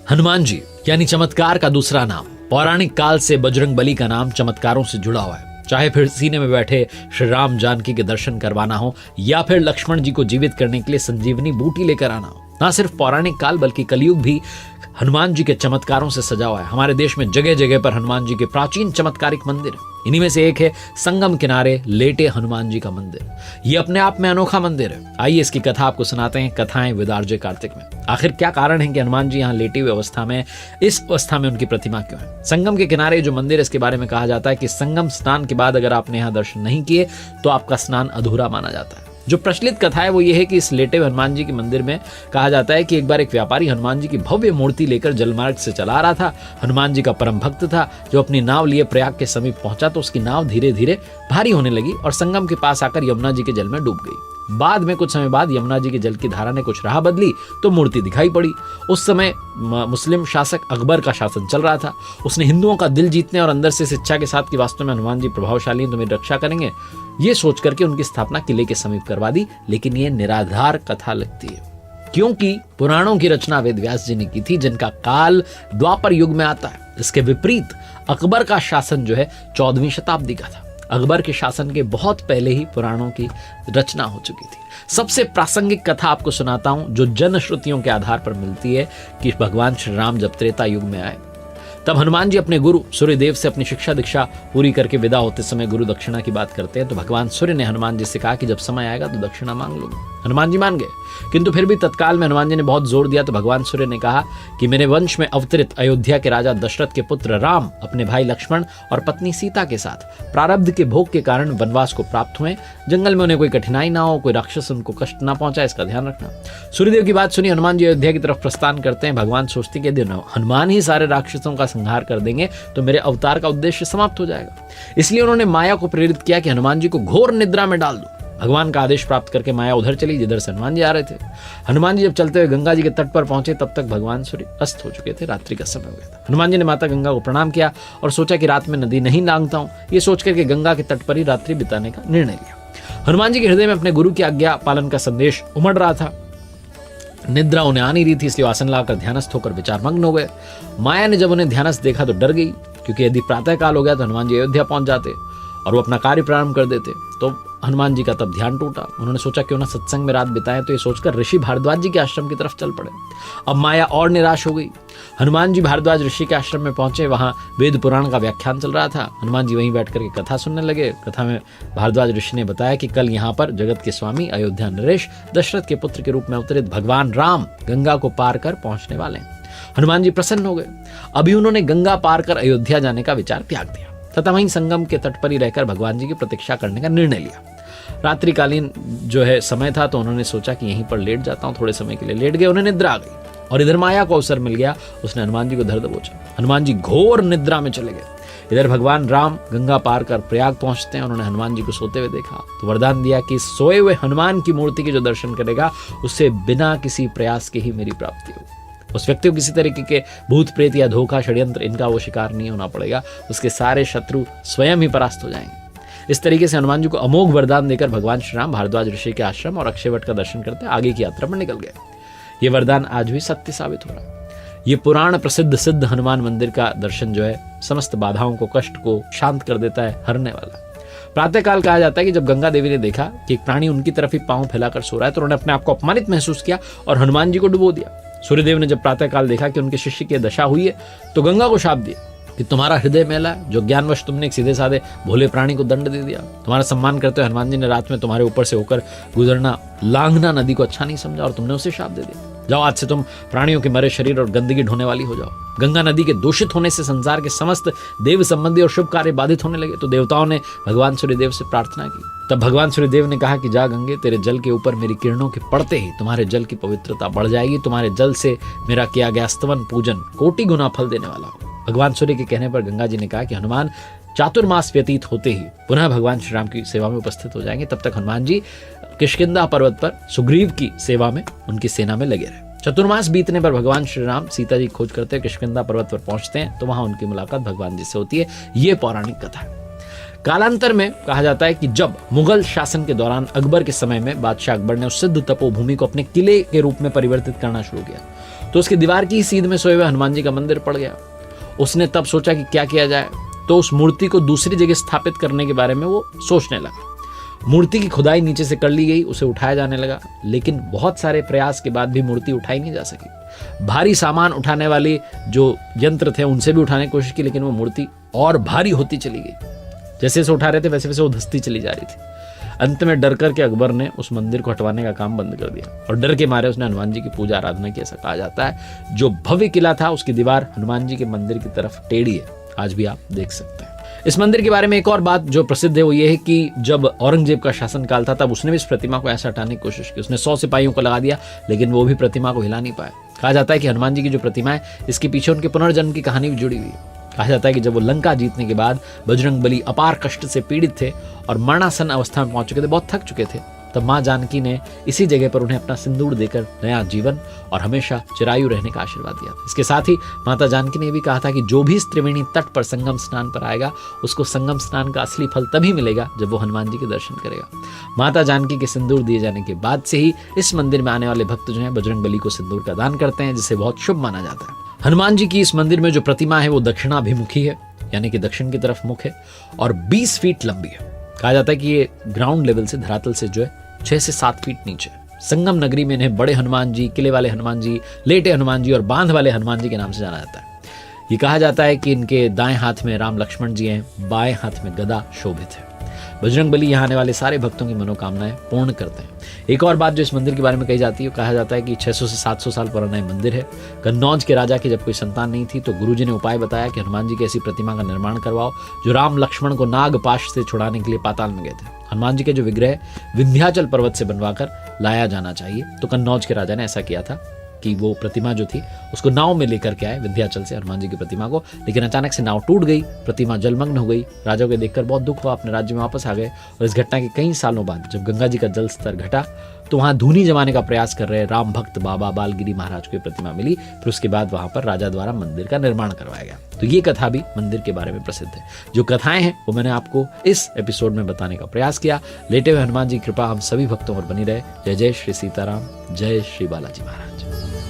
हनुमान जी यानी चमत्कार का दूसरा नाम। पौराणिक काल से बजरंगबली का नाम चमत्कारों से जुड़ा हुआ है। चाहे फिर सीने में बैठे श्री राम जानकी के दर्शन करवाना हो या फिर लक्ष्मण जी को जीवित करने के लिए संजीवनी बूटी लेकर आना हो, ना सिर्फ पौराणिक काल बल्कि कलयुग भी हनुमान जी के चमत्कारों से सजा हुआ है। हमारे देश में जगह जगह पर हनुमान जी के प्राचीन चमत्कारिक मंदिर है। इन्हीं में से एक है संगम किनारे लेटे हनुमान जी का मंदिर। ये अपने आप में अनोखा मंदिर है। आइए इसकी कथा आपको सुनाते हैं, कथाएं विद आरजे कार्तिक में। आखिर क्या कारण है कि हनुमान जी यहाँ लेटी हुई अवस्था में, इस अवस्था में उनकी प्रतिमा क्यों है? संगम के किनारे जो मंदिर है, इसके बारे में कहा जाता है कि संगम स्नान के बाद अगर आपने यहाँ दर्शन नहीं किए तो आपका स्नान अधूरा माना जाता है। जो प्रचलित कथा है वो ये है कि इस लेटे हुए हनुमान जी के मंदिर में कहा जाता है कि एक बार एक व्यापारी हनुमान जी की भव्य मूर्ति लेकर जलमार्ग से चला आ रहा था। हनुमान जी का परम भक्त था, जो अपनी नाव लिए प्रयाग के समीप पहुंचा तो उसकी नाव धीरे धीरे भारी होने लगी और संगम के पास आकर यमुना जी के जल में डूब गई। बाद में कुछ समय बाद यमुना जी के जल की धारा ने कुछ राह बदली तो मूर्ति दिखाई पड़ी। उस समय मुस्लिम शासक अकबर का शासन चल रहा था। उसने हिंदुओं का दिल जीतने और अंदर से इस इच्छा के साथ कि वास्तव में हनुमान जी प्रभावशाली हैं, तो मेरी रक्षा करेंगे, ये सोच करके उनकी स्थापना किले के समीप करवा दी। लेकिन ये निराधार कथा लगती है, क्योंकि पुराणों की रचना वेद व्यास जी ने की थी, जिनका काल द्वापर युग में आता है। इसके विपरीत अकबर का शासन जो है 14वीं शताब्दी का था। अकबर के शासन के बहुत पहले ही पुराणों की रचना हो चुकी थी। सबसे प्रासंगिक कथा आपको सुनाता हूं, जो जनश्रुतियों के आधार पर मिलती है कि भगवान श्री राम जब त्रेता युग में आए, तब हनुमान जी अपने गुरु सूर्यदेव से अपनी शिक्षा दीक्षा पूरी करके विदा होते समय गुरु दक्षिणा की बात करते हैं। तो भगवान सूर्य ने हनुमान जी से कहा कि जब समय आएगा तो दक्षिणा मांग लो। हनुमान जी मान गए, किंतु फिर भी तत्काल में हनुमान जी ने बहुत जोर दिया तो भगवान सूर्य ने कहा कि मेरे वंश में अवतरित अयोध्या के राजा दशरथ के पुत्र राम अपने भाई लक्ष्मण और पत्नी सीता के साथ प्रारब्ध के भोग के कारण वनवास को प्राप्त हुए। जंगल में उन्हें कोई कठिनाई ना हो, कोई राक्षस उनको कष्ट ना पहुंचाए, इसका ध्यान रखना। सूर्यदेव की बात सुनी हनुमान जी अयोध्या की तरफ प्रस्थान करते हैं। भगवान सोचते हैं कि हनुमान ही सारे राक्षसों का संहार कर देंगे तो मेरे अवतार का उद्देश्य समाप्त हो जाएगा। इसलिए उन्होंने माया को प्रेरित किया कि हनुमान जी को घोर निद्रा में डाल दो। भगवान का आदेश प्राप्त करके माया उधर चली जिधर से हनुमान जी आ रहे थे। हनुमान जी जब चलते हुए गंगा जी के तट पर पहुंचे तब तक भगवान सूर्य अस्त हो चुके थे, रात्रि का समय हो गया था। हनुमान जी ने माता गंगा को प्रणाम किया और सोचा कि रात में नदी नहीं लांघता हूं, ये सोचकर के गंगा के तट पर ही रात्रि बिताने का निर्णय लिया। हनुमान जी के हृदय में अपने गुरु की आज्ञा पालन का संदेश उमड़ रहा था। निद्रा उन्हें आ नहीं रही थी, इसलिए आसन लाकर ध्यानस्थ होकर विचारमग्न हो गए। माया ने जब उन्हें ध्यानस्थ देखा तो डर गई, क्योंकि यदि प्रातः काल हो गया तो हनुमान जी अयोध्या पहुंच जाते और वो अपना कार्य प्रारंभ कर देते। तो हनुमान जी का तब ध्यान टूटा। उन्होंने सोचा क्यों ना सत्संग में रात बिताएं, तो ये सोचकर ऋषि भारद्वाज जी के आश्रम की तरफ चल पड़े। अब माया और निराश हो गई। हनुमान जी भारद्वाज ऋषि के आश्रम में पहुंचे। वहां वेद पुराण का व्याख्यान चल रहा था। हनुमान जी वहीं बैठ करके कथा सुनने लगे। कथा में भारद्वाज ऋषि ने बताया कि कल यहाँ पर जगत के स्वामी अयोध्या नरेश दशरथ के पुत्र के रूप में अवतरित भगवान राम गंगा को पार कर पहुंचने वाले हैं। हनुमान जी प्रसन्न हो गए। अभी उन्होंने गंगा पार कर अयोध्या जाने का विचार त्याग दिया तथा वहीं संगम के तट पर ही रहकर भगवान जी की प्रतीक्षा करने का निर्णय लिया। रात्रिकालीन जो है समय था, तो उन्होंने सोचा कि यहीं पर लेट जाता हूं। थोड़े समय के लिए लेट गए, उन्हें निद्रा आ गई और इधर माया को अवसर मिल गया। उसने हनुमान जी को धर दबोचा। हनुमान जी घोर निद्रा में चले गए। इधर भगवान राम गंगा पार कर प्रयाग पहुंचते हैं। उन्होंने हनुमान जी को सोते हुए देखा तो वरदान दिया कि सोए हुए हनुमान की मूर्ति के जो दर्शन करेगा उससे बिना किसी प्रयास के ही मेरी प्राप्ति होगी। उस व्यक्ति को किसी तरीके के भूत प्रेत या धोखा षड्यंत्र इनका वो शिकार नहीं होना पड़ेगा। उसके सारे शत्रु स्वयं ही परास्त हो जाएंगे। इस तरीके से हनुमान जी को अमोघ वरदान देकर भगवान श्री राम भारद्वाज ऋषि के आश्रम और अक्षयवट का दर्शन करते आगे की यात्रा पर निकल गए। ये वरदान आज भी सत्य साबित हो रहा है। ये पुराण प्रसिद्ध सिद्ध हनुमान मंदिर का दर्शन जो है समस्त बाधाओं को, कष्ट को शांत कर देता है, हरने वाला। प्रातःकाल कहा जाता है कि जब गंगा देवी ने देखा कि एक प्राणी उनकी तरफ ही पांव फैलाकर सो रहा है तो उन्होंने अपने आप को अपमानित महसूस किया और हनुमान जी को डुबो दिया। सूर्यदेव ने जब प्रातःकाल देखा कि उनके शिष्य की दशा हुई है तो गंगा को शाप दिया कि तुम्हारा हृदय मैला है, जो ज्ञानवश तुमने एक सीधे साधे भोले प्राणी को दंड दे दिया। तुम्हारा सम्मान करते हुए हनुमान जी ने रात में तुम्हारे ऊपर से होकर गुजरना, लांघना नदी को अच्छा नहीं समझा और तुमने उसे शाप दे दिया। जाओ, आज से तुम प्राणियों के मरे शरीर और गंदगी ढोने वाली हो जाओ। गंगा नदी के दूषित होने से संसार के समस्त देव संबंधी और शुभ कार्य बाधित होने लगे। तो देवताओं ने भगवान सूर्यदेव से प्रार्थना की। तब भगवान सूर्यदेव ने कहा कि जा गंगे, तेरे जल के ऊपर मेरी किरणों के पड़ते ही तुम्हारे जल की पवित्रता बढ़ जाएगी। तुम्हारे जल से मेरा किया गया स्तवन पूजन कोटि गुना फल देने वाला हो। भगवान सूर्य के कहने पर गंगा जी ने कहा कि हनुमान चातुर्मास व्यतीत होते ही पुनः भगवान श्री राम की सेवा में उपस्थित हो जाएंगे। तब तक हनुमान जी किष्किंधा पर्वत पर सुग्रीव की सेवा में उनकी सेना में लगे रहे। चतुर्मास बीतने पर भगवान श्री राम सीता जी खोज करते किष्किंधा पर्वत पर पहुंचते हैं तो वहां उनकी मुलाकात भगवान जी से होती है। ये पौराणिक कथा है। कालांतर में कहा जाता है कि जब मुगल शासन के दौरान अकबर के समय में बादशाह अकबर ने उस सिद्ध तपोभूमि को अपने किले के रूप में परिवर्तित करना शुरू किया तो उसकी दीवार की सीध में सोए हुए हनुमान जी का मंदिर पड़ गया। उसने तब सोचा कि क्या किया जाए, तो उस मूर्ति को दूसरी जगह स्थापित करने के बारे में वो सोचने लगा। मूर्ति की खुदाई नीचे से कर ली गई, उसे उठाया जाने लगा, लेकिन बहुत सारे प्रयास के बाद भी मूर्ति उठाई नहीं जा सकी। भारी सामान उठाने वाले जो यंत्र थे उनसे भी उठाने की कोशिश की, लेकिन वो मूर्ति और भारी होती चली गई। जैसे जैसे उठा रहे थे वैसे वैसे वो धंसती चली जा रही थी। अंत में डर कर के अकबर ने उस मंदिर को हटवाने का काम बंद कर दिया और डर के मारे उसने हनुमान जी की पूजा आराधना की। ऐसा कहा जाता है जो भव्य किला था उसकी दीवार हनुमान जी के मंदिर की तरफ टेढ़ी है, आज भी आप देख सकते हैं। इस मंदिर के बारे में एक और बात जो प्रसिद्ध है वो ये है कि जब औरंगजेब का शासनकाल था तब उसने भी इस प्रतिमा को ऐसा हटाने की कोशिश की। उसने 100 सिपाहियों को लगा दिया, लेकिन वो भी प्रतिमा को हिला नहीं पाए। कहा जाता है कि हनुमान जी की जो प्रतिमा है इसके पीछे उनके पुनर्जन्म की कहानी भी जुड़ी हुई है। कहा जाता है कि जब वो लंका जीतने के बाद बजरंग बली अपार कष्ट से पीड़ित थे और मरणासन अवस्था में पहुंच चुके थे, बहुत थक चुके थे, तब मां जानकी ने इसी जगह पर उन्हें अपना सिंदूर देकर नया जीवन और हमेशा चिरायु रहने का आशीर्वाद दिया था। इसके साथ ही माता जानकी ने भी कहा था कि जो भी इस त्रिवेणी तट पर संगम स्नान पर आएगा उसको संगम स्नान का असली फल तभी मिलेगा जब वो हनुमान जी के दर्शन करेगा। माता जानकी के सिंदूर दिए जाने के बाद से ही इस मंदिर में आने वाले भक्त जो है बजरंग बली को सिंदूर का दान करते हैं, जिसे बहुत शुभ माना जाता है। हनुमान जी की इस मंदिर में जो प्रतिमा है वो दक्षिणाभिमुखी है, यानी कि दक्षिण की तरफ मुख है और 20 फीट लंबी है। कहा जाता है कि ये ग्राउंड लेवल से, धरातल से जो है 6 से 7 फीट नीचे। संगम नगरी में इन्हें बड़े हनुमान जी, किले वाले हनुमान जी, लेटे हनुमान जी और बांध वाले हनुमान जी के नाम से जाना जाता है। ये कहा जाता है कि इनके दाएं हाथ में राम लक्ष्मण जी हैं, बाएं हाथ में गदा शोभित है। बजरंग बली यहाँ आने वाले सारे भक्तों की मनोकामनाएं पूर्ण करते हैं। एक और बात जो इस मंदिर के बारे में कही जाती है, कहा जाता है कि 600 से 700 साल पुराना मंदिर है। कन्नौज के राजा की जब कोई संतान नहीं थी तो गुरुजी ने उपाय बताया कि हनुमान जी की ऐसी प्रतिमा का निर्माण करवाओ जो राम लक्ष्मण को नागपाश से छुड़ाने के लिए पाताल में गए थे। हनुमान जी के जो विग्रह विंध्याचल पर्वत से बनवाकर लाया जाना चाहिए, तो कन्नौज के राजा ने ऐसा किया था कि वो प्रतिमा जो थी उसको नाव में लेकर के आए विंध्याचल से हनुमान जी की प्रतिमा को, लेकिन अचानक से नाव टूट गई, प्रतिमा जलमग्न हो गई। राजा को देखकर बहुत दुख हुआ, अपने राज्य में वापस आ गए और इस घटना के कई सालों बाद जब गंगा जी का जल स्तर घटा तो वहां धूनी जमाने का प्रयास कर रहे राम भक्त बाबा बालगिरी महाराज को प्रतिमा मिली। फिर उसके बाद वहां पर राजा द्वारा मंदिर का निर्माण करवाया गया। तो ये कथा भी मंदिर के बारे में प्रसिद्ध है। जो कथाएं हैं वो मैंने आपको इस एपिसोड में बताने का प्रयास किया। लेटे हुए हनुमान जी की कृपा हम सभी भक्तों पर बनी रहे। जय जय श्री सीताराम, जय श्री बालाजी महाराज।